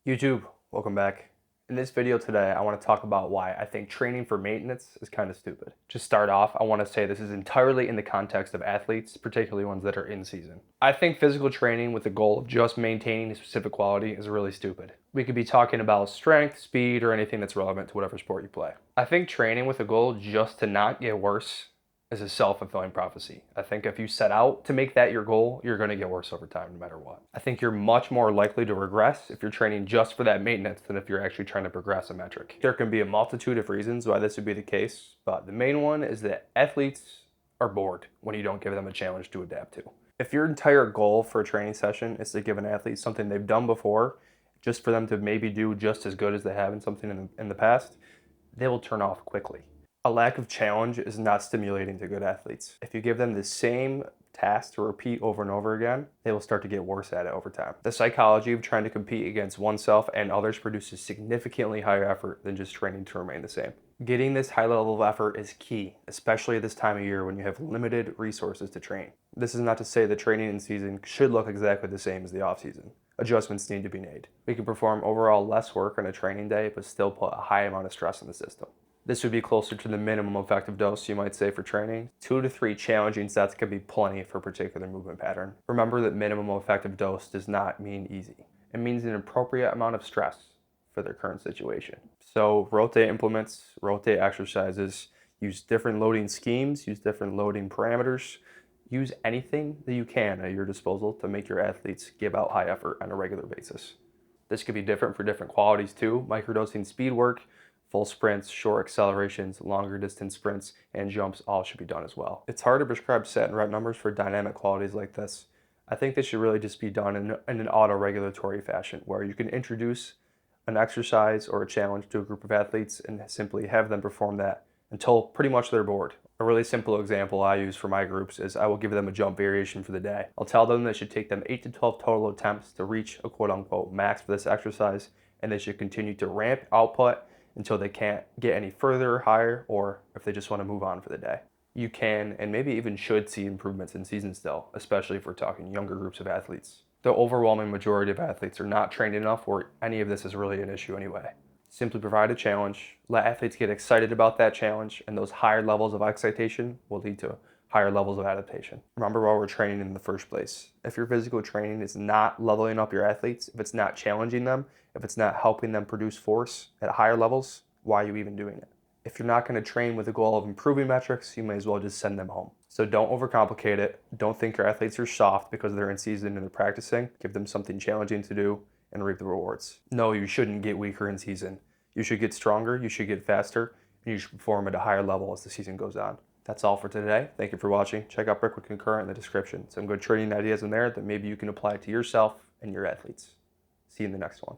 YouTube, welcome back. In this video today, I want to talk about why I think training for maintenance is kind of stupid. To start off, I want to say this is entirely in the context of athletes, particularly ones that are in season. I think physical training with the goal of just maintaining a specific quality is really stupid. We could be talking about strength, speed, or anything that's relevant to whatever sport you play. I think training with a goal just to not get worse is a self-fulfilling prophecy. I think if you set out to make that your goal, you're going to get worse over time no matter what. I think you're much more likely to regress if you're training just for that maintenance than if you're actually trying to progress a metric. There can be a multitude of reasons why this would be the case, but the main one is that athletes are bored when you don't give them a challenge to adapt to. If your entire goal for a training session is to give an athlete something they've done before, just for them to maybe do just as good as they have in something in the past, they will turn off quickly. A lack of challenge is not stimulating to good athletes. If you give them the same task to repeat over and over again, they will start to get worse at it over time. The psychology of trying to compete against oneself and others produces significantly higher effort than just training to remain the same. Getting this high level of effort is key, especially at this time of year when you have limited resources to train. This is not to say that training in season should look exactly the same as the off season. Adjustments need to be made. We can perform overall less work on a training day, but still put a high amount of stress on the system. This would be closer to the minimum effective dose, you might say, for training. 2 to 3 challenging sets can be plenty for a particular movement pattern. Remember that minimum effective dose does not mean easy. It means an appropriate amount of stress for their current situation. So rotate implements, rotate exercises, use different loading schemes, use different loading parameters, use anything that you can at your disposal to make your athletes give out high effort on a regular basis. This could be different for different qualities too. Microdosing speed work, full sprints, short accelerations, longer distance sprints, and jumps all should be done as well. It's hard to prescribe set and rep numbers for dynamic qualities like this. I think this should really just be done in an auto-regulatory fashion where you can introduce an exercise or a challenge to a group of athletes and simply have them perform that until pretty much they're bored. A really simple example I use for my groups is I will give them a jump variation for the day. I'll tell them they should take them 8 to 12 total attempts to reach a quote-unquote max for this exercise, and they should continue to ramp output until they can't get any further or higher, or if they just want to move on for the day. You can and maybe even should see improvements in season still, especially if we're talking younger groups of athletes. The overwhelming majority of athletes are not trained enough where any of this is really an issue anyway. Simply provide a challenge, let athletes get excited about that challenge, and those higher levels of excitation will lead to higher levels of adaptation. Remember why we're training in the first place. If your physical training is not leveling up your athletes, if it's not challenging them, if it's not helping them produce force at higher levels, why are you even doing it? If you're not going to train with the goal of improving metrics, you may as well just send them home. So don't overcomplicate it. Don't think your athletes are soft because they're in season and they're practicing. Give them something challenging to do and reap the rewards. No, you shouldn't get weaker in season. You should get stronger, you should get faster, and you should perform at a higher level as the season goes on. That's all for today. Thank you for watching. Check out Brickwood Concurrent in the description. Some good training ideas in there that maybe you can apply to yourself and your athletes. See you in the next one.